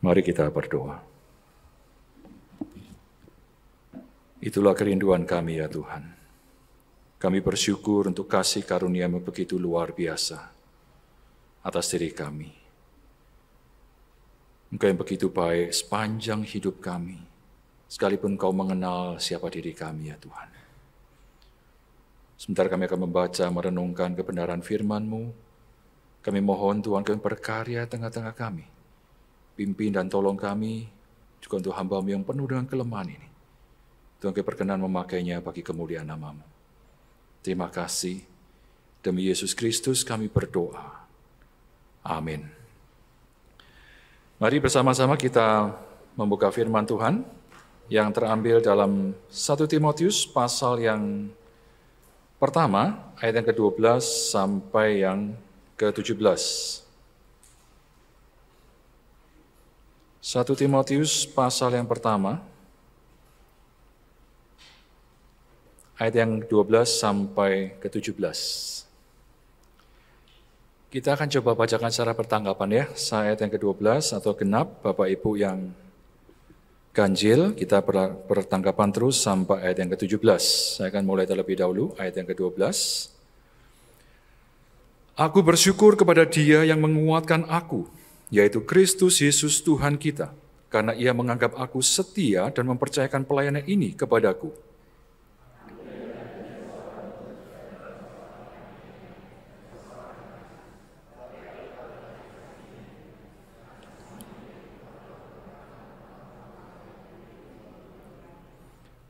Mari kita berdoa. Itulah kerinduan kami ya Tuhan. Kami bersyukur untuk kasih karunia-Mu begitu luar biasa atas diri kami. Engkau yang begitu baik sepanjang hidup kami, sekalipun Engkau mengenal siapa diri kami ya Tuhan. Sebentar kami akan membaca, merenungkan kebenaran firman-Mu. Kami mohon Tuhan kami berkarya tengah-tengah kami. Pimpin dan tolong kami, juga untuk hamba-Mu yang penuh dengan kelemahan ini. Tuhan kami berkenan memakainya bagi kemuliaan nama-Mu. Terima kasih. Demi Yesus Kristus kami berdoa. Amin. Mari bersama-sama kita membuka firman Tuhan yang terambil dalam 1 Timotius pasal yang pertama, ayat yang ke-12 sampai yang ke-17. 1 Timotius pasal yang pertama, ayat yang 12 sampai ke-17. Kita akan coba bacakan secara bertanggapan ya, ayat yang ke-12 atau genap, Bapak Ibu yang ganjil, kita bertanggapan terus sampai ayat yang ke-17. Saya akan mulai terlebih dahulu, ayat yang ke-12. Aku bersyukur kepada Dia yang menguatkan aku, yaitu Kristus Yesus Tuhan kita, karena Ia menganggap aku setia dan mempercayakan pelayanan ini kepadaku.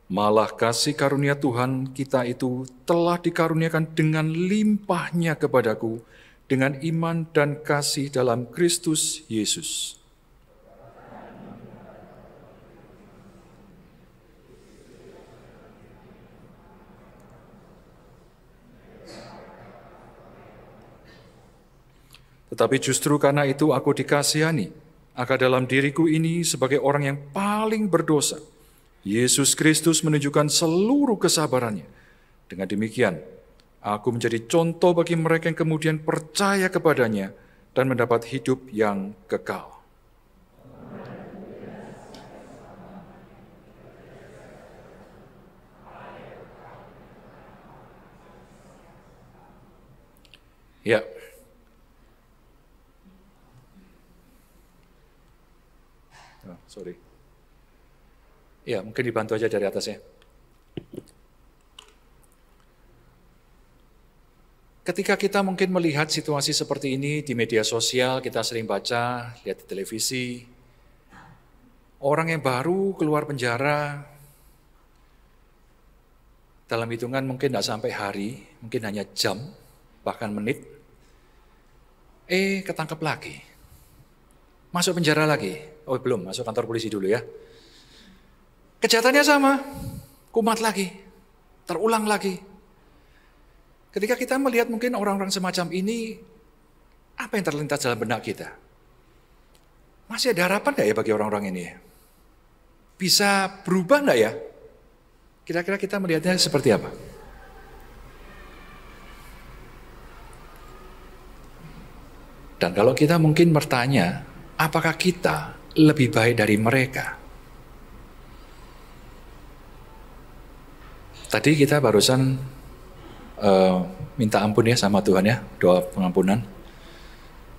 Malah kasih karunia Tuhan kita itu telah dikaruniakan dengan limpahnya kepadaku, dengan iman dan kasih dalam Kristus Yesus. Tetapi justru karena itu aku dikasihani, agar dalam diriku ini sebagai orang yang paling berdosa, Yesus Kristus menunjukkan seluruh kesabarannya. Dengan demikian, aku menjadi contoh bagi mereka yang kemudian percaya kepadanya dan mendapat hidup yang kekal. Ya. Sorry. Ya, mungkin dibantu aja dari atasnya. Ketika kita mungkin melihat situasi seperti ini di media sosial, kita sering baca, lihat di televisi, orang yang baru keluar penjara, dalam hitungan mungkin tidak sampai hari, mungkin hanya jam, bahkan menit, ketangkep lagi. Masuk penjara lagi. Oh belum, masuk kantor polisi dulu ya. Kejahatannya sama, kumat lagi, terulang lagi. Ketika kita melihat mungkin orang-orang semacam ini, apa yang terlintas dalam benak kita? Masih ada harapan nggak ya bagi orang-orang ini? Bisa berubah nggak ya? Kira-kira kita melihatnya seperti apa? Dan kalau kita mungkin bertanya, apakah kita lebih baik dari mereka? Tadi kita barusan minta ampun ya sama Tuhan ya, doa pengampunan.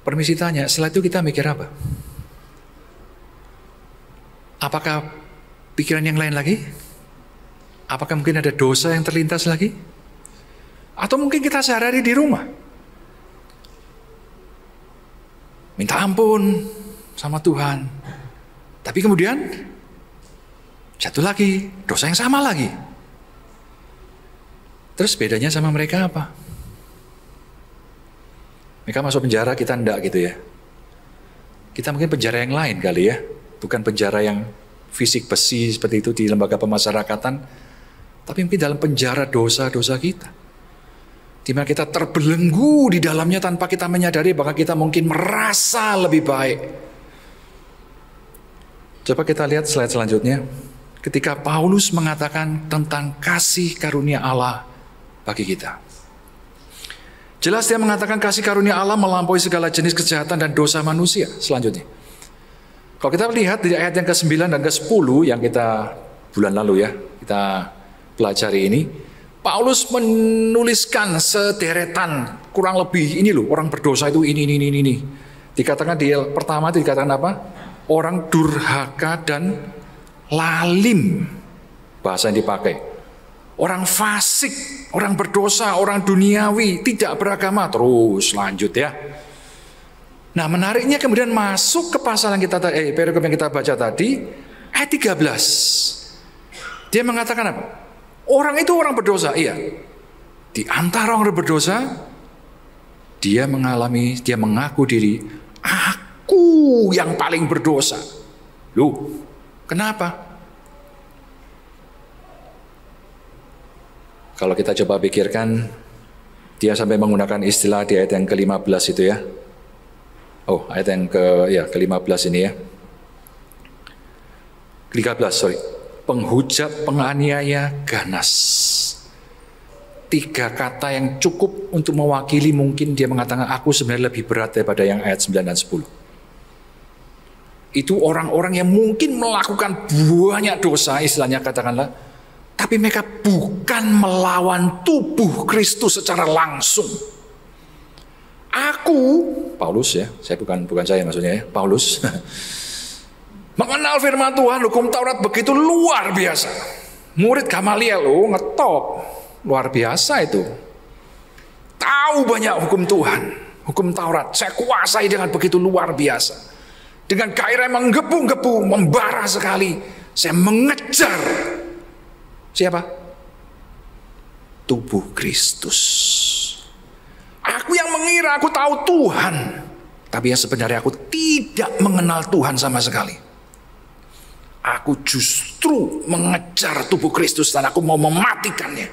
Permisi tanya, setelah itu kita mikir apa? Apakah pikiran yang lain lagi? Apakah mungkin ada dosa yang terlintas lagi? Atau mungkin kita sehari-hari di rumah? Minta ampun sama Tuhan. Tapi kemudian jatuh lagi, dosa yang sama lagi. Terus bedanya sama mereka apa? Mereka masuk penjara, kita enggak gitu ya. Kita mungkin penjara yang lain kali ya. Bukan penjara yang fisik besi seperti itu di lembaga pemasyarakatan. Tapi mungkin dalam penjara dosa-dosa kita. Di mana kita terbelenggu di dalamnya tanpa kita menyadari bahwa kita mungkin merasa lebih baik. Coba kita lihat slide selanjutnya. Ketika Paulus mengatakan tentang kasih karunia Allah bagi kita. Jelas dia mengatakan kasih karunia Allah melampaui segala jenis kejahatan dan dosa manusia. Selanjutnya. Kalau kita lihat di ayat yang ke-9 dan ke-10 yang kita bulan lalu ya, kita pelajari ini, Paulus menuliskan sederetan kurang lebih ini loh, orang berdosa itu ini. Dikatakan di pertama itu dikatakan apa? Orang durhaka dan lalim, bahasa yang dipakai. Orang fasik, orang berdosa, orang duniawi, tidak beragama. Terus lanjut ya. Nah menariknya kemudian masuk ke pasal yang kita perikop yang kita baca tadi, ayat 13. Dia mengatakan apa? Orang itu orang berdosa, iya. Di antara orang berdosa, dia mengaku diri, aku yang paling berdosa. Loh, kenapa? Kalau kita coba pikirkan, dia sampai menggunakan istilah di ayat yang ke-15 itu ya. Oh, ayat yang ke-15 ini ya. 13, sorry. Penghujat, penganiaya, ganas. 3 kata yang cukup untuk mewakili, mungkin dia mengatakan aku sebenarnya lebih berat daripada yang ayat 9 dan 10. Itu orang-orang yang mungkin melakukan banyak dosa, istilahnya katakanlah, tapi mereka bukan melawan tubuh Kristus secara langsung. Aku, Paulus ya, bukan saya maksudnya ya, Paulus mengenal firman Tuhan, hukum Taurat begitu luar biasa. Murid Gamaliel ngetop, luar biasa itu. Tahu banyak hukum Tuhan, hukum Taurat, saya kuasai dengan begitu luar biasa. Dengan gairah yang menggebu-gebu, membara sekali, saya mengejar siapa? Tubuh Kristus. Aku yang mengira aku tahu Tuhan, tapi yang sebenarnya aku tidak mengenal Tuhan sama sekali. Aku justru mengejar tubuh Kristus dan aku mau mematikannya.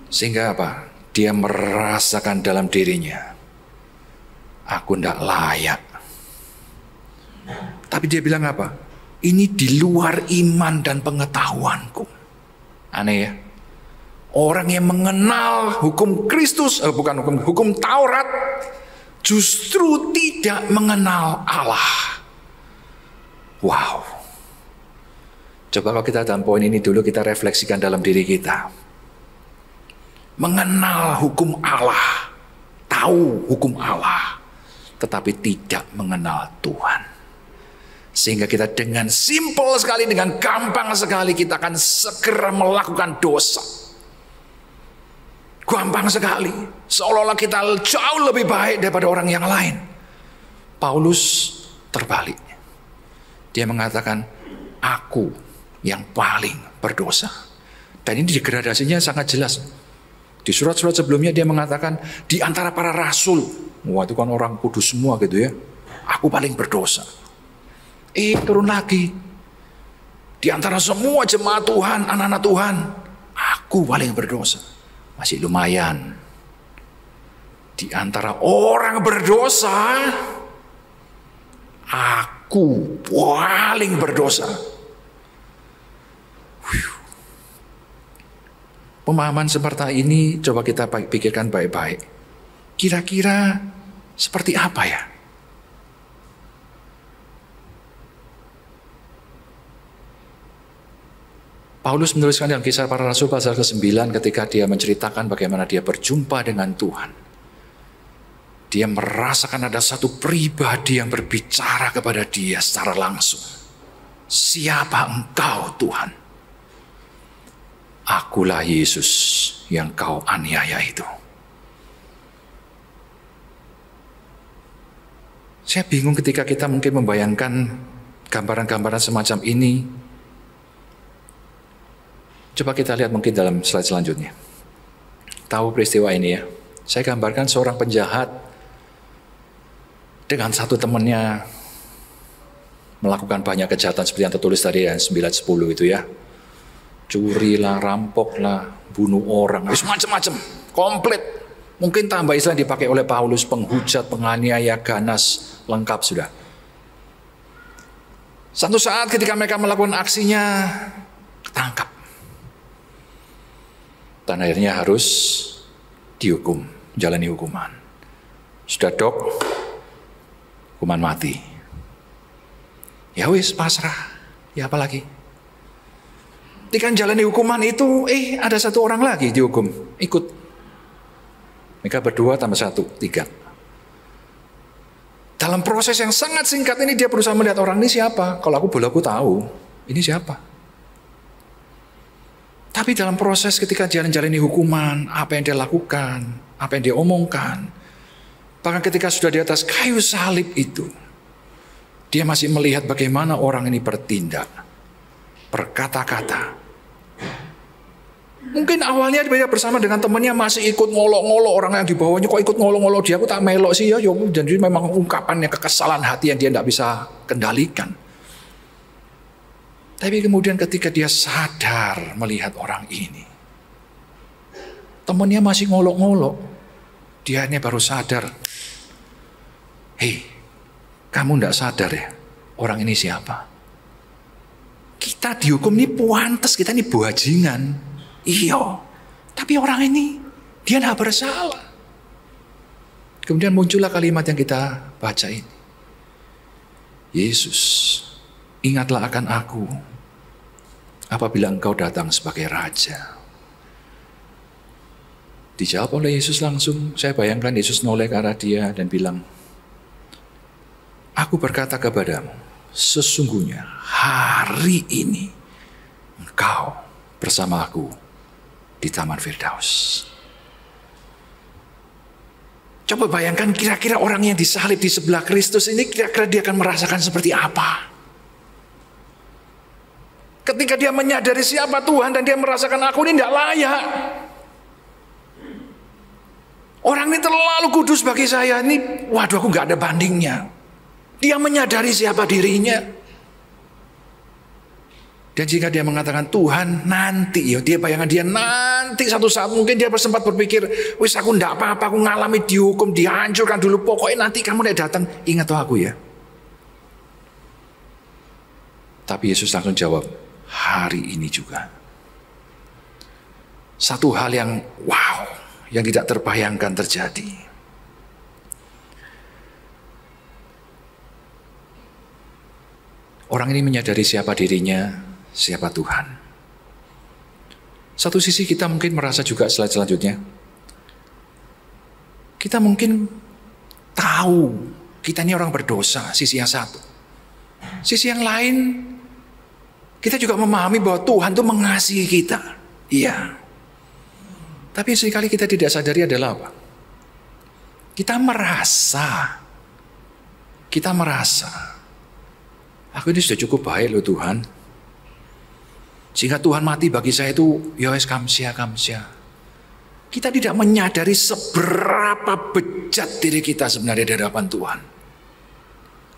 Sehingga apa? Dia merasakan dalam dirinya, aku tidak layak. Tapi dia bilang apa? Ini di luar iman dan pengetahuanku. Aneh ya. Orang yang mengenal hukum Kristus, hukum Taurat, justru tidak mengenal Allah. Wow. Coba kalau kita dalam poin ini dulu kita refleksikan dalam diri kita. Mengenal hukum Allah, tahu hukum Allah, tetapi tidak mengenal Tuhan. Sehingga kita dengan simpel sekali, dengan gampang sekali kita akan segera melakukan dosa. Gampang sekali, seolah-olah kita jauh lebih baik daripada orang yang lain. Paulus terbalik. Dia mengatakan, aku yang paling berdosa. Dan ini degradasinya sangat jelas. Di surat-surat sebelumnya dia mengatakan, di antara para rasul, wah itu kan orang kudus semua gitu ya, aku paling berdosa. Turun lagi, di antara semua jemaat Tuhan, anak-anak Tuhan, aku paling berdosa. Masih lumayan. Di antara orang berdosa, aku paling berdosa. Pemahaman seperti ini coba kita pikirkan baik-baik. Kira-kira seperti apa ya? Paulus menuliskan dalam Kisah Para Rasul pasal ke-9 ketika dia menceritakan bagaimana dia berjumpa dengan Tuhan. Dia merasakan ada satu pribadi yang berbicara kepada dia secara langsung. Siapa engkau Tuhan? Akulah Yesus yang kau aniaya itu. Saya bingung ketika kita mungkin membayangkan gambaran-gambaran semacam ini. Coba kita lihat mungkin dalam slide selanjutnya. Tahu peristiwa ini ya. Saya gambarkan seorang penjahat dengan satu temannya melakukan banyak kejahatan seperti yang tertulis tadi ya, 9-10 itu ya. Curi lah, rampok lah, bunuh orang, macam-macam, komplit. Mungkin tambah istilah dipakai oleh Paulus, penghujat, penganiaya, ganas, lengkap sudah. Satu saat ketika mereka melakukan aksinya, ketangkap. Dan akhirnya harus dihukum, jalani hukuman. Sudah dok, hukuman mati. Ya wis, pasrah. Ya apalagi. Ketika jalani hukuman itu, ada satu orang lagi dihukum. Ikut. Mereka berdua tambah satu, 3. Dalam proses yang sangat singkat ini dia berusaha melihat orang ini siapa. Kalau aku boleh aku tahu, ini siapa. Tapi dalam proses ketika jalani hukuman, apa yang dia lakukan, apa yang dia omongkan, bahkan ketika sudah di atas kayu salib itu, dia masih melihat bagaimana orang ini bertindak, berkata-kata. Mungkin awalnya dia bersama dengan temannya masih ikut ngolok-ngolok orang yang di bawahnya, kok ikut ngolok-ngolok dia, aku tak melok sih ya. Jadi memang ungkapannya kekesalan hati yang dia tidak bisa kendalikan. Tapi kemudian ketika dia sadar melihat orang ini, temannya masih ngolok-ngolok, dia hanya baru sadar, hei, kamu tidak sadar ya, orang ini siapa? Kita dihukum ini puantes, kita ini bajingan. Iya, tapi orang ini, dia tidak bersalah. Kemudian muncullah kalimat yang kita baca ini. Yesus, ingatlah akan aku apabila engkau datang sebagai raja. Dijawab oleh Yesus langsung. Saya bayangkan Yesus noleh ke arah dia dan bilang, aku berkata kepadamu, sesungguhnya hari ini engkau bersama aku di Taman Firdaus. Coba bayangkan kira-kira orang yang disalib di sebelah Kristus ini, kira-kira dia akan merasakan seperti apa? Ketika dia menyadari siapa Tuhan dan dia merasakan aku ini tidak layak. Orang ini terlalu kudus bagi saya, ini waduh aku nggak ada bandingnya. Dia menyadari siapa dirinya. Dan jika dia mengatakan Tuhan nanti, ya dia bayangan dia nanti satu saat mungkin dia sempat berpikir, wis aku ndak apa-apa, aku ngalami dihukum, dihancurkan dulu, pokoknya nanti kamu udah datang, ingat tuh aku ya. Tapi Yesus langsung jawab, hari ini juga. Satu hal yang wow, yang tidak terbayangkan terjadi. Orang ini menyadari siapa dirinya, siapa Tuhan. Satu sisi kita mungkin merasa juga slide selanjutnya. Kita mungkin tahu kita ini orang berdosa, sisi yang satu. Sisi yang lain, kita juga memahami bahwa Tuhan itu mengasihi kita. Iya. Tapi sekali kita tidak sadari adalah apa? Kita merasa, aku ini sudah cukup baik loh Tuhan. Sehingga Tuhan mati bagi saya itu, ya wes kamsia. Kita tidak menyadari seberapa bejat diri kita sebenarnya di hadapan Tuhan.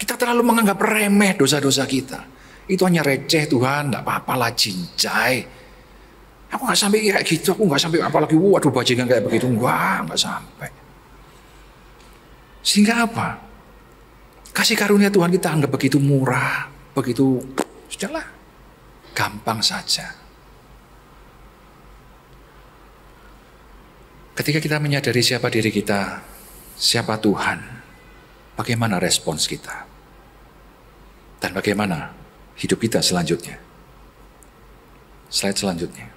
Kita terlalu menganggap remeh dosa-dosa kita. Itu hanya receh Tuhan, tidak apa-apa lah cincai. Aku gak sampai kayak gitu, aku gak sampai apalagi waduh bajingan kayak begitu. Gak sampai. Sehingga apa? Kasih karunia Tuhan kita anggap begitu murah, begitu, sudahlah, gampang saja. Ketika kita menyadari siapa diri kita, siapa Tuhan, bagaimana respons kita? Dan bagaimana hidup kita selanjutnya? Slide selanjutnya.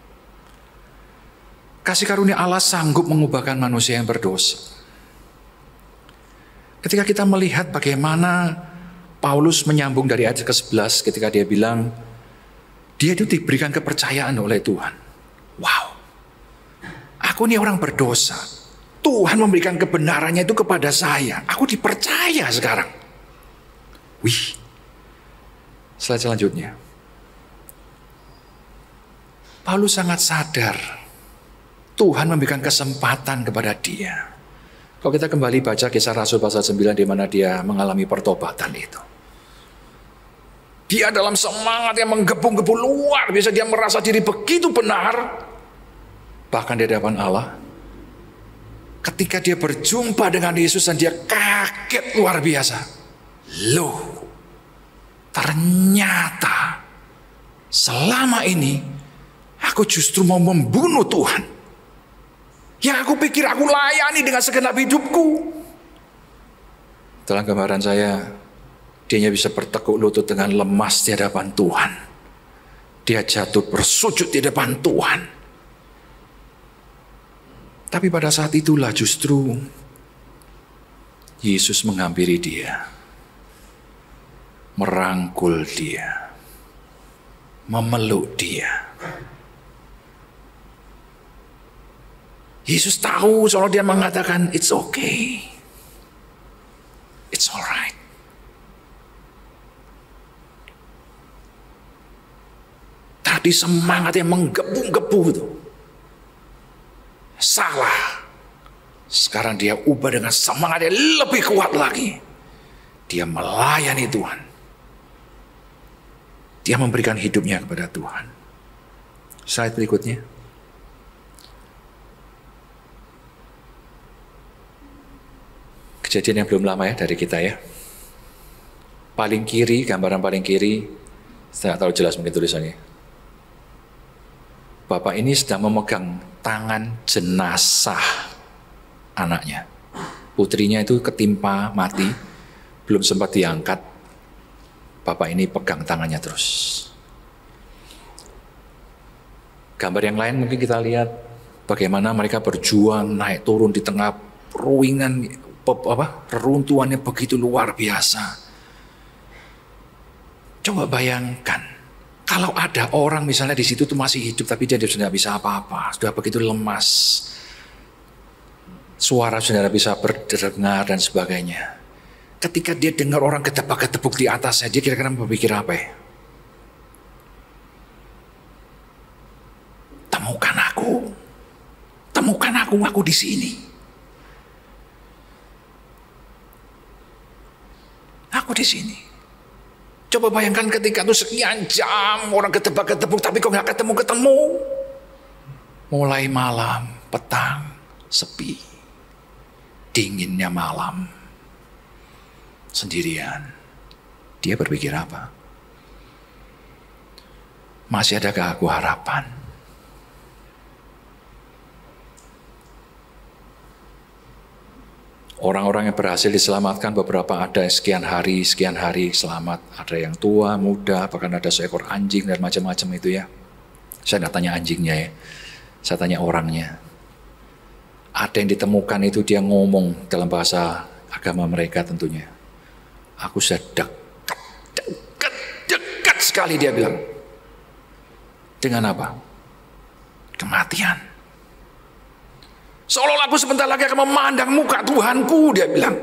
Kasih karunia Allah sanggup mengubahkan manusia yang berdosa. Ketika kita melihat bagaimana Paulus menyambung dari ayat ke-11 ketika dia bilang, dia itu diberikan kepercayaan oleh Tuhan. Wow, aku ini orang berdosa. Tuhan memberikan kebenarannya itu kepada saya. Aku dipercaya sekarang. Wih, slide selanjutnya. Paulus sangat sadar Tuhan memberikan kesempatan kepada dia. Kalau kita kembali baca Kisah Rasul pasal 9 di mana dia mengalami pertobatan itu. Dia dalam semangat yang menggebu-gebu luar biasa, dia merasa diri begitu benar. Bahkan di hadapan Allah. Ketika dia berjumpa dengan Yesus dan dia kaget luar biasa. Loh, ternyata selama ini aku justru mau membunuh Tuhan. Yang aku pikir aku layani dengan segenap hidupku. Dalam gambaran saya, Dia bisa bertekuk lutut dengan lemas di hadapan Tuhan. Dia jatuh bersujud di hadapan Tuhan. Tapi pada saat itulah justru Yesus menghampiri dia, merangkul dia, memeluk dia. Yesus tahu soal dia mengatakan, it's okay. It's alright. Tadi semangat yang menggebu-gebu itu salah. Sekarang dia ubah dengan semangat yang lebih kuat lagi. Dia melayani Tuhan. Dia memberikan hidupnya kepada Tuhan. Slide berikutnya. Kejadian yang belum lama ya dari kita ya. Paling kiri, gambaran paling kiri, saya tidak tahu jelas mungkin tulisannya. Bapak ini sedang memegang tangan jenazah anaknya. Putrinya itu ketimpa mati, belum sempat diangkat. Bapak ini pegang tangannya terus. Gambar yang lain mungkin kita lihat bagaimana mereka berjuang naik turun di tengah ruingan, reruntuhannya begitu luar biasa. Coba bayangkan, kalau ada orang misalnya di situ tuh masih hidup tapi dia sudah tidak bisa apa-apa, sudah begitu lemas, suara sudah tidak bisa berdengar dan sebagainya. Ketika dia dengar orang ketebak-ketebuk di atasnya, dia kira-kira berpikir apa ya? Temukan aku di sini. Aku di sini. Coba bayangkan ketika itu sekian jam orang ketebak-ketebuk tapi kok nggak ketemu-ketemu. Mulai malam, petang, sepi, dinginnya malam, sendirian. Dia berpikir apa? Masih adakah aku harapan? Orang-orang yang berhasil diselamatkan beberapa ada sekian hari selamat. Ada yang tua, muda, bahkan ada seekor anjing dan macam-macam itu ya. Saya nggak tanya anjingnya ya, saya tanya orangnya. Ada yang ditemukan itu dia ngomong dalam bahasa agama mereka tentunya. Aku sudah dekat sekali dia bilang. Dengan apa? Kematian. Seolah-olah aku sebentar lagi akan memandang muka Tuhanku, dia bilang.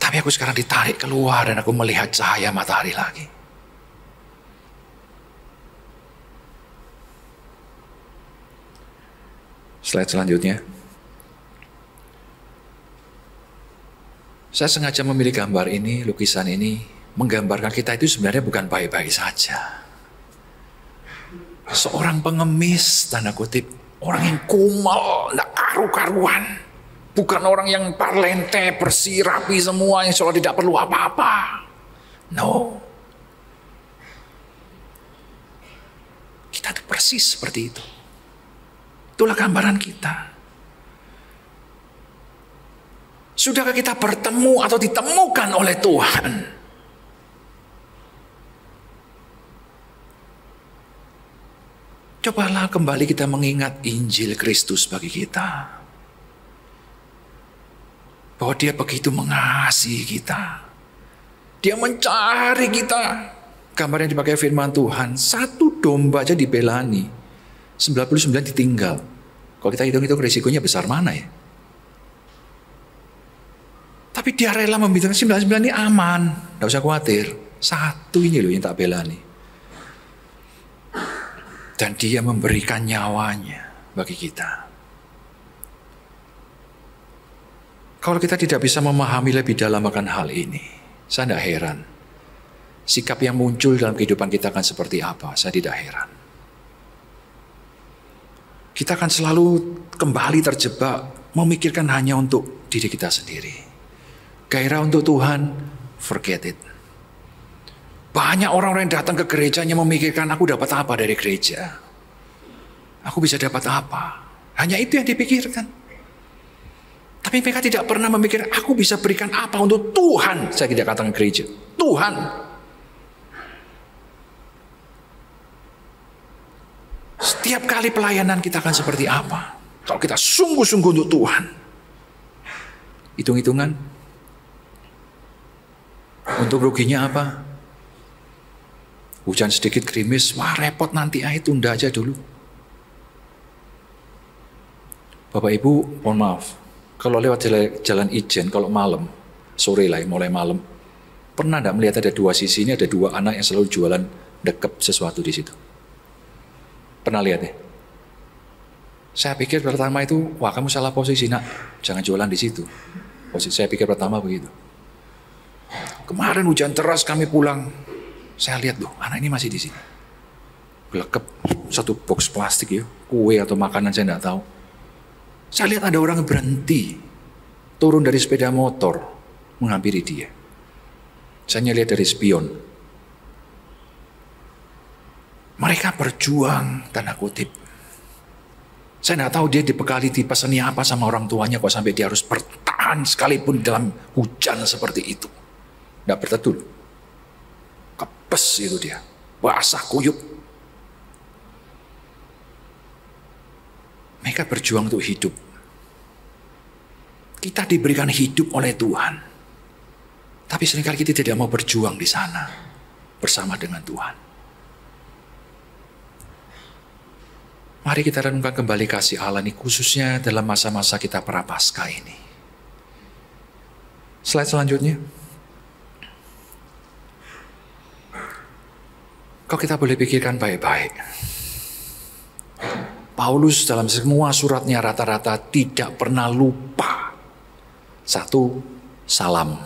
Tapi aku sekarang ditarik keluar dan aku melihat cahaya matahari lagi. Slide selanjutnya. Saya sengaja memilih gambar ini, lukisan ini, menggambarkan kita itu sebenarnya bukan baik-baik saja. Seorang pengemis, tanda kutip, orang yang kumal, tidak karu-karuan. Bukan orang yang parlente, bersih, rapi semua, yang seolah tidak perlu apa-apa. No. Kita itu persis seperti itu. Itulah gambaran kita. Sudahkah kita bertemu atau ditemukan oleh Tuhan? Cobalah kembali kita mengingat Injil Kristus bagi kita. Bahwa dia begitu mengasihi kita. Dia mencari kita. Gambar yang dipakai firman Tuhan, satu domba aja dibelani, 99 ditinggal. Kalau kita hitung-hitung risikonya besar mana ya? Tapi dia rela membiarkan 99 ini aman. Tidak usah khawatir. Satu ini loh yang tak belani. Dan dia memberikan nyawanya bagi kita. Kalau kita tidak bisa memahami lebih dalam akan hal ini, saya tidak heran. Sikap yang muncul dalam kehidupan kita akan seperti apa, saya tidak heran. Kita akan selalu kembali terjebak, memikirkan hanya untuk diri kita sendiri. Gairah untuk Tuhan, forget it. Banyak orang-orang yang datang ke gerejanya memikirkan, aku dapat apa dari gereja? Aku bisa dapat apa? Hanya itu yang dipikirkan. Tapi mereka tidak pernah memikir, aku bisa berikan apa untuk Tuhan. Saya tidak katakan gereja, Tuhan. Setiap kali pelayanan kita akan seperti apa? Kalau kita sungguh-sungguh untuk Tuhan. Hitung-hitungan. Untuk ruginya apa? Hujan sedikit gerimis, wah repot nanti, tunda aja dulu. Bapak Ibu, mohon maaf. Kalau lewat jalan Ijen, kalau malam, sore lah, mulai malam, pernah enggak melihat ada dua sisi ini, ada dua anak yang selalu jualan dekep sesuatu di situ? Pernah lihat ya? Saya pikir pertama itu, wah kamu salah posisi nak, jangan jualan di situ. Posisi saya pikir pertama begitu. Kemarin hujan deras kami pulang, saya lihat loh, anak ini masih di sini. Gelekep satu box plastik ya, kue atau makanan saya enggak tahu. Saya lihat ada orang berhenti, turun dari sepeda motor, menghampiri dia. Saya lihat dari spion. Mereka berjuang, tanda kutip. Saya tidak tahu dia dibekali tipe seni apa sama orang tuanya, kok sampai dia harus bertahan sekalipun dalam hujan seperti itu. Tidak berteduh. Kepes itu dia, basah kuyup. Mereka berjuang untuk hidup. Kita diberikan hidup oleh Tuhan. Tapi seringkali kita tidak mau berjuang di sana bersama dengan Tuhan. Mari kita renungkan kembali kasih Allah ini, khususnya dalam masa-masa kita prapaskah ini. Slide selanjutnya. Kalau kita boleh pikirkan baik-baik. Paulus dalam semua suratnya rata-rata tidak pernah lupa. Satu, salam.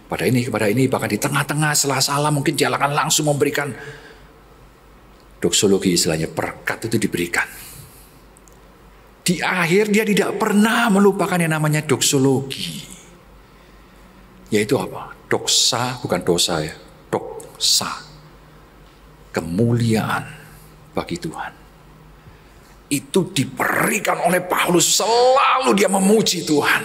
Pada ini, kepada ini, bahkan di tengah-tengah setelah salam mungkin dia akan langsung memberikan doksologi, istilahnya berkat itu diberikan. Di akhir dia tidak pernah melupakan yang namanya doksologi. Yaitu apa? Doksa, bukan dosa ya. Doksa. Kemuliaan bagi Tuhan. Itu diberikan oleh Paulus, selalu dia memuji Tuhan.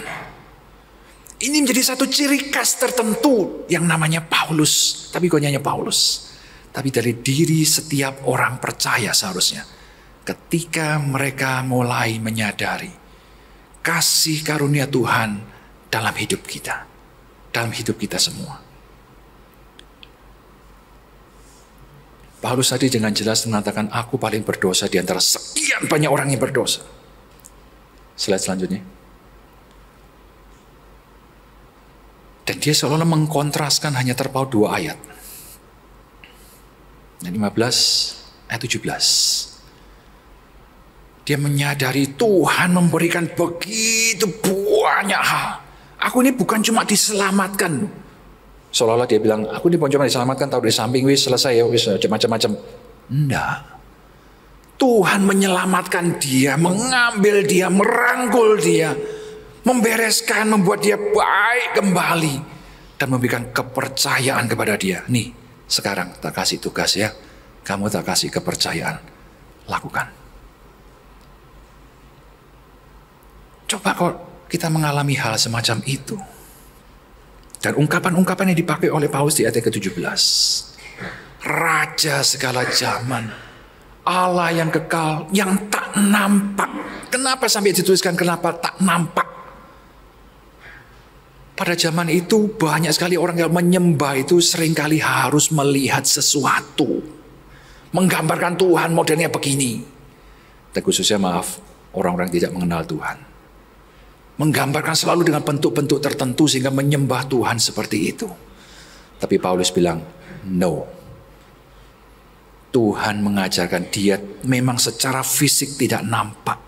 Ini menjadi satu ciri khas tertentu yang namanya Paulus. Tapi bukan hanya Paulus, tapi dari diri setiap orang percaya seharusnya. Ketika mereka mulai menyadari kasih karunia Tuhan dalam hidup kita. Dalam hidup kita semua. Paulus tadi dengan jelas mengatakan, aku paling berdosa di antara sekian banyak orang yang berdosa. Slide selanjutnya. Dan dia seolah-olah mengkontraskan hanya terpaut 2 ayat. 15 ayat 17. Dia menyadari Tuhan memberikan begitu banyak hal. Aku ini bukan cuma diselamatkan. Seolah-olah dia bilang, aku ini bukan cuma diselamatkan, tahu dari samping, wis selesai ya, wis macam-macam. Enggak. Tuhan menyelamatkan dia, mengambil dia, merangkul dia, membereskan, membuat dia baik kembali, dan memberikan kepercayaan kepada dia. Nih, sekarang tak kasih tugas ya, kamu tak kasih kepercayaan, lakukan. Coba kalau kita mengalami hal semacam itu. Dan ungkapan-ungkapan yang dipakai oleh Paulus di ayat ke-17. Raja segala zaman. Allah yang kekal, yang tak nampak. Kenapa sampai dituliskan kenapa tak nampak? Pada zaman itu banyak sekali orang yang menyembah itu seringkali harus melihat sesuatu. Menggambarkan Tuhan modelnya begini. Dan khususnya maaf, orang-orang tidak mengenal Tuhan. Menggambarkan selalu dengan bentuk-bentuk tertentu sehingga menyembah Tuhan seperti itu. Tapi Paulus bilang, no. Tuhan mengajarkan dia memang secara fisik tidak nampak.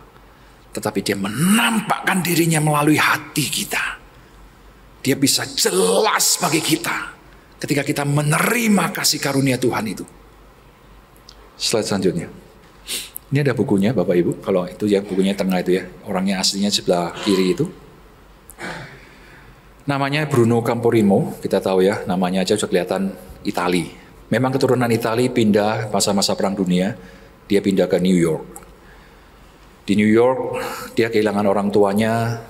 Tetapi dia menampakkan dirinya melalui hati kita. Dia bisa jelas bagi kita ketika kita menerima kasih karunia Tuhan itu. Slide selanjutnya. Ini ada bukunya Bapak Ibu, kalau itu yang bukunya tengah itu ya, orangnya aslinya sebelah kiri itu. Namanya Bruno Camporimo, kita tahu ya, namanya aja sudah kelihatan Itali. Memang keturunan Itali, pindah masa-masa Perang Dunia, dia pindah ke New York. Di New York, dia kehilangan orang tuanya,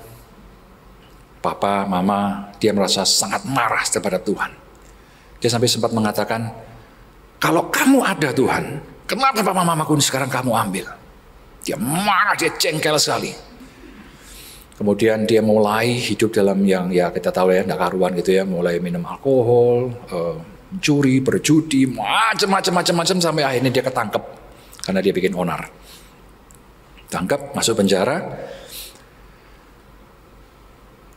papa, mama, dia merasa sangat marah kepada Tuhan. Dia sampai sempat mengatakan, kalau kamu ada Tuhan, kenapa papa mamaku sekarang kamu ambil? Dia marah, dia jengkel sekali. Kemudian dia mulai hidup dalam yang ya kita tahu ya, nggak karuan gitu ya, mulai minum alkohol, curi, berjudi, macam-macam sampai akhirnya dia ketangkep karena dia bikin onar. Tangkap, masuk penjara.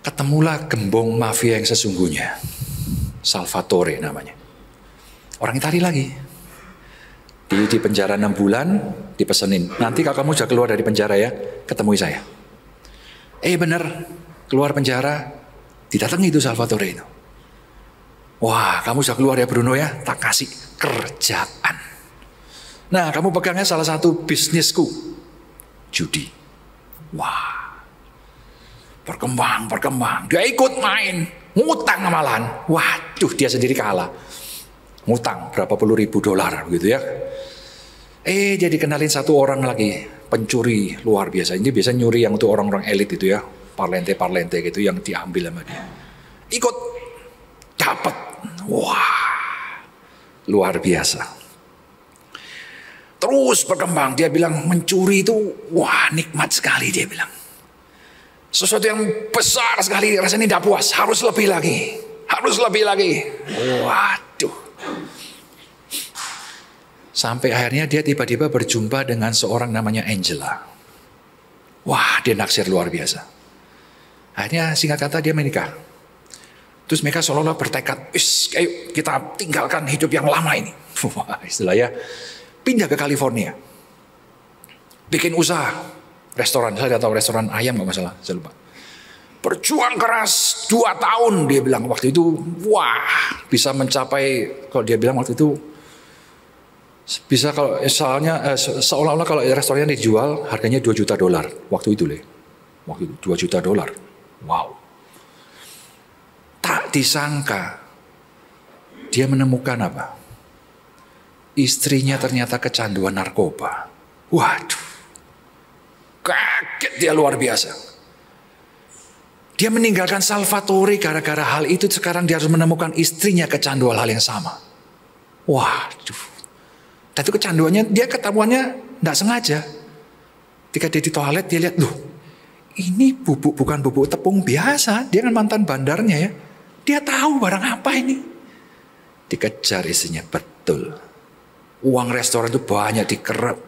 Ketemulah gembong mafia yang sesungguhnya. Salvatore namanya. Orang Itali lagi. Di penjara 6 bulan, dipesenin. Nanti kalau kamu sudah keluar dari penjara ya, ketemui saya. Bener, keluar penjara, didatangi itu Salvatore itu. Wah, kamu sudah keluar ya Bruno ya, tak kasih kerjaan. Nah, kamu pegangnya salah satu bisnisku. Judi. Wah. Berkembang. Dia ikut main. Ngutang malahan. Waduh, dia sendiri kalah. Ngutang berapa puluh ribu dolar begitu ya. Dia dikenalin satu orang lagi. Pencuri luar biasa. Ini biasa nyuri yang untuk orang-orang elit itu ya. Parlente gitu yang diambil sama dia. Ikut. Dapat. Wah. Luar biasa. Terus berkembang. Dia bilang mencuri itu wah nikmat sekali dia bilang. Sesuatu yang besar sekali, rasanya tidak puas, harus lebih lagi. Waduh. Sampai akhirnya dia tiba-tiba berjumpa dengan seorang namanya Angela. Wah, dia naksir luar biasa. Akhirnya singkat kata dia menikah. Terus mereka seolah-olah bertekad, ayo kita tinggalkan hidup yang lama ini. Wah, istilahnya pindah ke California. Bikin usaha. Restoran, saya tidak tahu restoran ayam nggak masalah, saya lupa. Berjuang keras 2 tahun dia bilang waktu itu, wah bisa mencapai, kalau dia bilang waktu itu bisa kalau soalnya seolah-olah kalau restorannya dijual harganya $2 juta waktu itu waktu itu $2 juta. Wow. Tak disangka dia menemukan apa? Istrinya ternyata kecanduan narkoba. Waduh. Kaget dia luar biasa. Dia meninggalkan Salvatore gara-gara hal itu. Sekarang dia harus menemukan istrinya kecanduan hal yang sama. Waduh. Dan itu kecanduannya, dia ketahuannya tidak sengaja. Ketika dia di toilet, dia lihat, loh ini bubuk bukan bubuk tepung biasa. Dia kan mantan bandarnya ya. Dia tahu barang apa ini. Dikejar istrinya, betul. Uang restoran itu banyak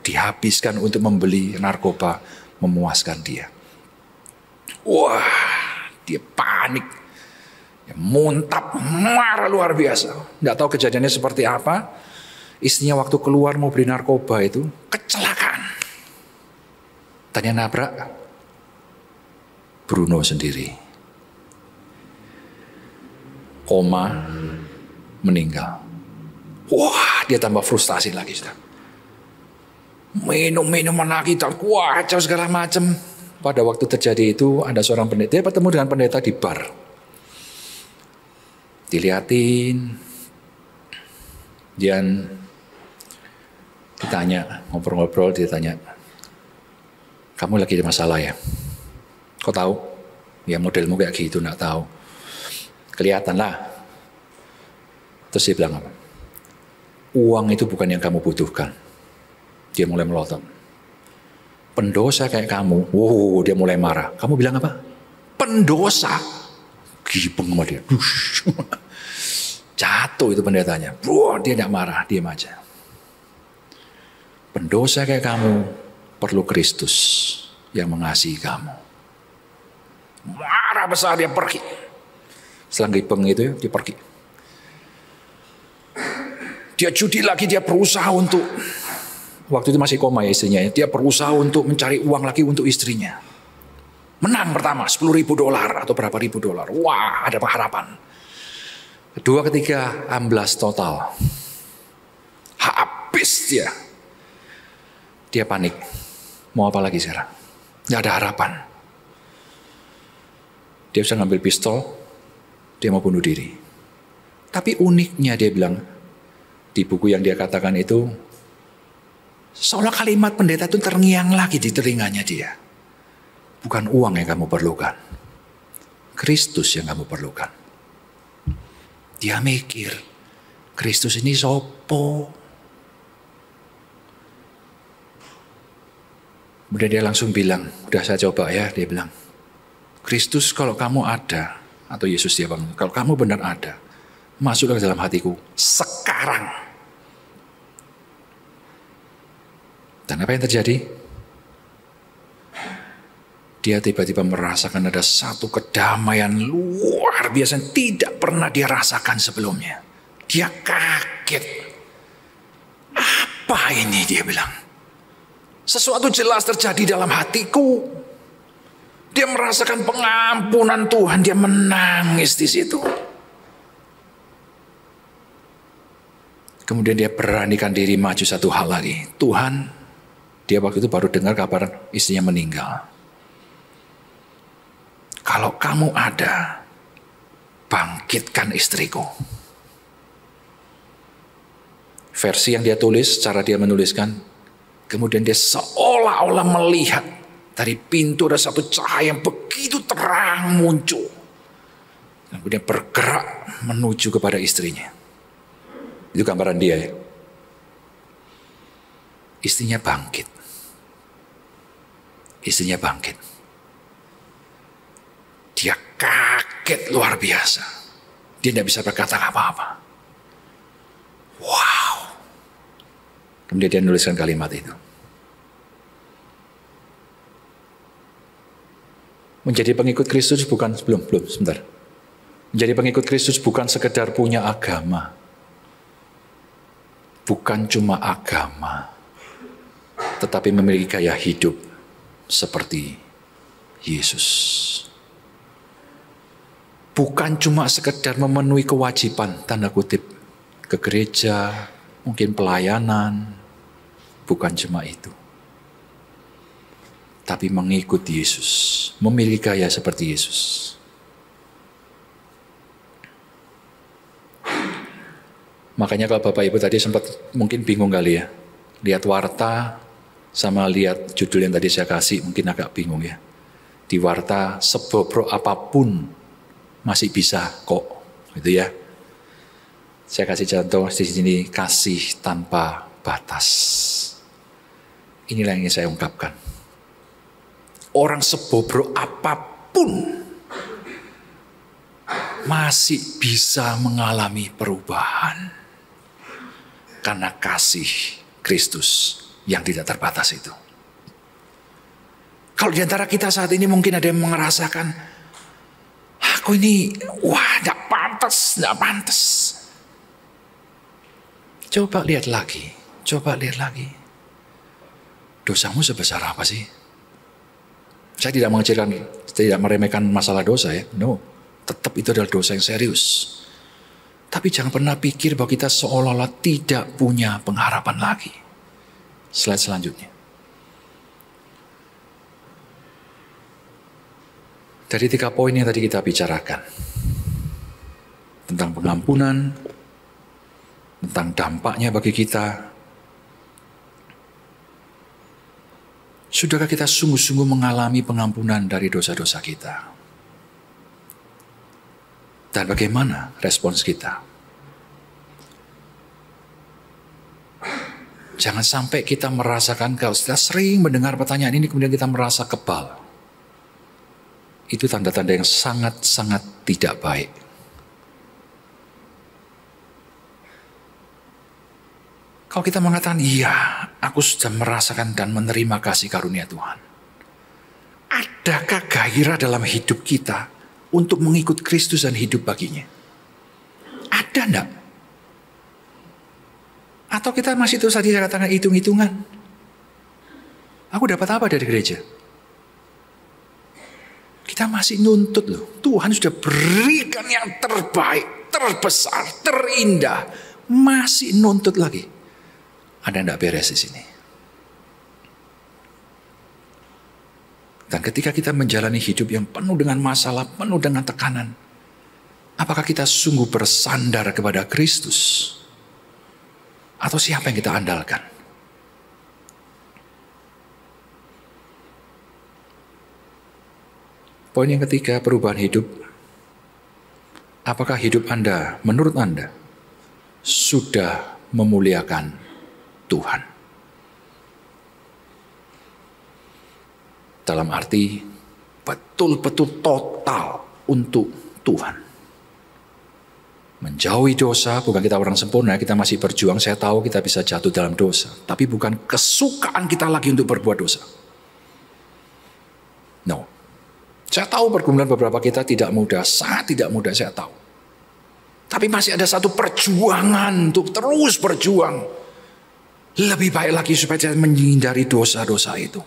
dihabiskan untuk membeli narkoba, memuaskan dia. Wah, dia panik. Dia muntap, marah luar biasa. Nggak tahu kejadiannya seperti apa. Istrinya waktu keluar mau beli narkoba itu, kecelakaan. Tanya nabrak Bruno sendiri. Koma, meninggal. Wah, dia tambah frustasi lagi. Minum-minuman lagi, kacau segala macam. Pada waktu terjadi itu, ada seorang pendeta, dia bertemu dengan pendeta di bar. Dilihatin, dan ditanya, ngobrol-ngobrol, ditanya, kamu lagi ada masalah ya? Kok tahu? Ya modelmu kayak gitu, nggak tahu. Kelihatan lah. Terus dia bilang apa? Uang itu bukan yang kamu butuhkan. Dia mulai melotot. Pendosa kayak kamu. Wow, dia mulai marah. Kamu bilang apa? Pendosa. Gibeng sama dia. Jatuh itu pendetanya. Wah, dia tidak marah, diam aja. Pendosa kayak kamu perlu Kristus yang mengasihi kamu. Marah besar, dia pergi. Setelah gibeng itu dia pergi. Dia judi lagi, dia berusaha untuk, waktu itu masih koma ya istrinya, dia berusaha untuk mencari uang lagi untuk istrinya. Menang pertama $10.000 atau berapa ribu dolar. Wah, ada pengharapan. Kedua, ketiga, amblas total. Habis dia. Dia panik. Mau apa lagi sekarang? Gak ada harapan. Dia bisa ngambil pistol, dia mau bunuh diri. Tapi uniknya dia bilang, di buku yang dia katakan itu, seolah kalimat pendeta itu terngiang lagi di telinganya dia. Bukan uang yang kamu perlukan. Kristus yang kamu perlukan. Dia mikir, Kristus ini sopo? Kemudian dia langsung bilang, udah saya coba ya, dia bilang, Kristus kalau kamu ada, atau Yesus dia bilang, kalau kamu benar ada, masuklah ke dalam hatiku sekarang. Dan apa yang terjadi? Dia tiba-tiba merasakan ada satu kedamaian luar biasa yang tidak pernah dia rasakan sebelumnya. Dia kaget. Apa ini, dia bilang. Sesuatu jelas terjadi dalam hatiku. Dia merasakan pengampunan Tuhan, dia menangis di situ. Kemudian dia beranikan diri maju satu hal lagi. Tuhan, dia waktu itu baru dengar kabar istrinya meninggal. Kalau kamu ada, bangkitkan istriku. Versi yang dia tulis, cara dia menuliskan, kemudian dia seolah-olah melihat dari pintu ada satu cahaya yang begitu terang muncul. Kemudian bergerak menuju kepada istrinya. Itu gambaran dia ya. Istrinya bangkit. Istrinya bangkit. Dia kaget luar biasa. Dia tidak bisa berkata apa-apa. Wow. Kemudian dia menuliskan kalimat itu. Menjadi pengikut Kristus bukan, sebentar. Menjadi pengikut Kristus bukan sekedar punya agama. Bukan cuma agama. Tetapi memiliki gaya hidup seperti Yesus. Bukan cuma sekedar memenuhi kewajiban, tanda kutip, ke gereja, mungkin pelayanan. Bukan cuma itu. Tapi mengikuti Yesus. Memiliki gaya seperti Yesus. Makanya kalau Bapak Ibu tadi sempat mungkin bingung kali ya. Lihat warta sama lihat judul yang tadi saya kasih mungkin agak bingung ya. Di warta sebobrok apapun masih bisa kok. Gitu ya. Saya kasih contoh di sini, kasih tanpa batas. Inilah yang ingin saya ungkapkan. Orang sebobrok apapun masih bisa mengalami perubahan. Karena kasih Kristus yang tidak terbatas itu. Kalau di antara kita saat ini mungkin ada yang merasakan, aku ini, gak pantas. Coba lihat lagi. Dosamu sebesar apa sih? Saya tidak meremehkan masalah dosa ya. No, tetap itu adalah dosa yang serius. Tapi jangan pernah pikir bahwa kita seolah-olah tidak punya pengharapan lagi. Slide selanjutnya. Dari 3 poin yang tadi kita bicarakan. Tentang pengampunan, tentang dampaknya bagi kita. Sudahkah kita sungguh-sungguh mengalami pengampunan dari dosa-dosa kita? Dan bagaimana respons kita? Jangan sampai kita merasakan, kalau kita sering mendengar pertanyaan ini kemudian kita merasa kebal. Itu tanda-tanda yang sangat-sangat tidak baik. Kalau kita mengatakan, iya, aku sudah merasakan dan menerima kasih karunia Tuhan. Adakah gairah dalam hidup kita untuk mengikut Kristus dan hidup baginya? Ada enggak? Atau kita masih terus tadi saya katakan hitung-hitungan? Aku dapat apa dari gereja? Kita masih nuntut loh. Tuhan sudah berikan yang terbaik, terbesar, terindah. Masih nuntut lagi. Ada enggak beres di sini? Dan ketika kita menjalani hidup yang penuh dengan masalah, penuh dengan tekanan, apakah kita sungguh bersandar kepada Kristus? Atau siapa yang kita andalkan? Poin yang ketiga, perubahan hidup Apakah hidup Anda, menurut Anda, sudah memuliakan Tuhan? Dalam arti betul-betul total untuk Tuhan. Menjauhi dosa, bukan kita orang sempurna, kita masih berjuang, saya tahu kita bisa jatuh dalam dosa. Tapi bukan kesukaan kita lagi untuk berbuat dosa. No. Saya tahu pergumulan beberapa kita tidak mudah, sangat tidak mudah, saya tahu. Tapi masih ada satu perjuangan untuk terus berjuang. Lebih baik lagi supaya kita menghindari dosa-dosa itu.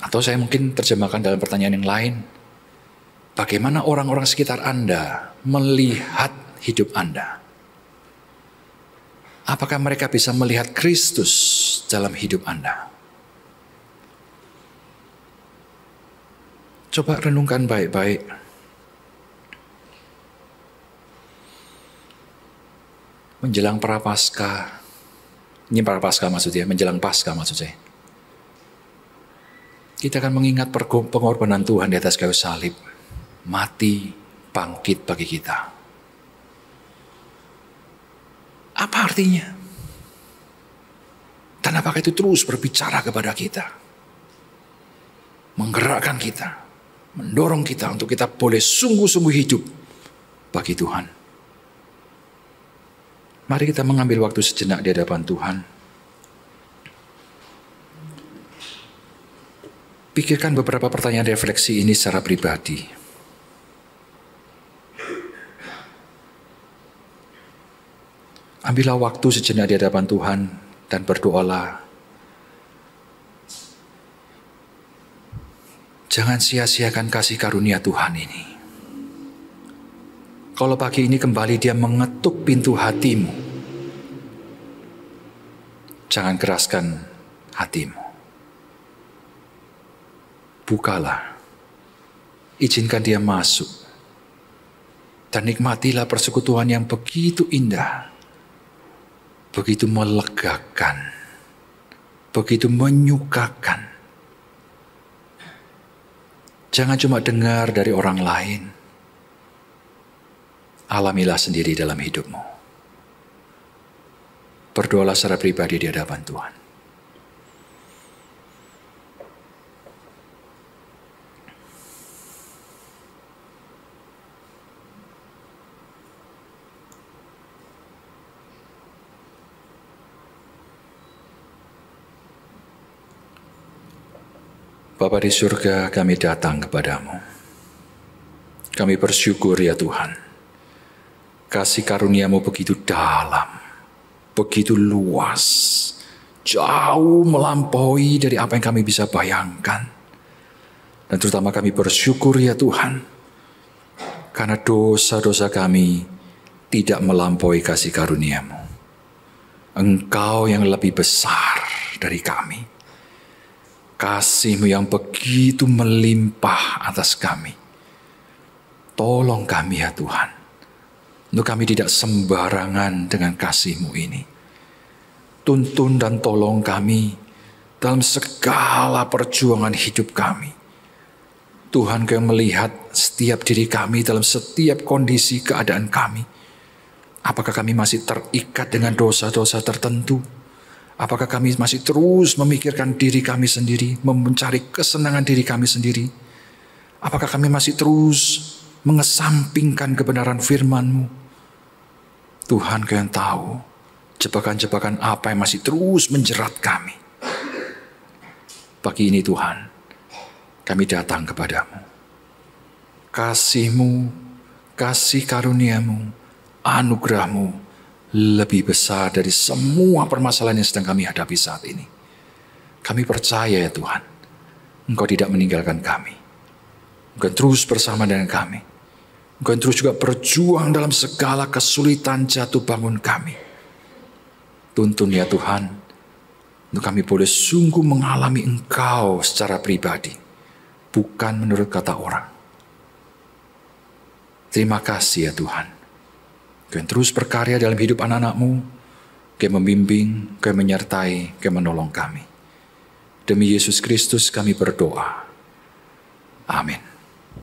Atau saya mungkin terjemahkan dalam pertanyaan yang lain. Bagaimana orang-orang sekitar Anda melihat hidup Anda? Apakah mereka bisa melihat Kristus dalam hidup Anda? Coba renungkan baik-baik. Menjelang Prapaskah, ini Prapaskah maksudnya, menjelang Paskah maksud saya. Kita akan mengingat pengorbanan Tuhan di atas kayu salib. Mati, bangkit bagi kita. Apa artinya? Dan apakah itu terus berbicara kepada kita? Menggerakkan kita, mendorong kita untuk kita boleh sungguh-sungguh hidup bagi Tuhan. Mari kita mengambil waktu sejenak di hadapan Tuhan. Pikirkan beberapa pertanyaan refleksi ini secara pribadi. Ambillah waktu sejenak di hadapan Tuhan dan berdoalah. Jangan sia-siakan kasih karunia Tuhan ini. Kalau pagi ini kembali dia mengetuk pintu hatimu, jangan keraskan hatimu. Bukalah, izinkan dia masuk, dan nikmatilah persekutuan yang begitu indah, begitu melegakan, begitu menyukakan. Jangan cuma dengar dari orang lain, alamilah sendiri dalam hidupmu. Berdoalah secara pribadi di hadapan Tuhan. Bapa di surga, kami datang kepadamu. Kami bersyukur ya Tuhan. Kasih karuniamu begitu dalam, begitu luas, jauh melampaui dari apa yang kami bisa bayangkan. Dan terutama kami bersyukur ya Tuhan, karena dosa-dosa kami tidak melampaui kasih karuniamu. Engkau yang lebih besar dari kami. Kasih-Mu yang begitu melimpah atas kami. Tolong kami ya Tuhan. Untuk kami tidak sembarangan dengan kasih-Mu ini. Tuntun dan tolong kami dalam segala perjuangan hidup kami. Tuhan Kau yang melihat setiap diri kami dalam setiap kondisi keadaan kami. Apakah kami masih terikat dengan dosa-dosa tertentu? Apakah kami masih terus memikirkan diri kami sendiri, mencari kesenangan diri kami sendiri? Apakah kami masih terus mengesampingkan kebenaran firman-Mu? Tuhan Kau yang tahu jebakan-jebakan apa yang masih terus menjerat kami. Pagi ini Tuhan, kami datang kepadamu. Kasih-Mu, kasih karunia-Mu, anugerah-Mu lebih besar dari semua permasalahan yang sedang kami hadapi saat ini. Kami percaya ya Tuhan, Engkau tidak meninggalkan kami. Engkau terus bersama dengan kami. Engkau terus juga berjuang dalam segala kesulitan jatuh bangun kami. Tuntun ya Tuhan, untuk kami boleh sungguh mengalami Engkau secara pribadi, bukan menurut kata orang. Terima kasih ya Tuhan. Kau yang terus berkarya dalam hidup anak-anak-Mu, Kau yang membimbing, Kau yang menyertai, Kau yang menolong kami. Demi Yesus Kristus kami berdoa. Amin.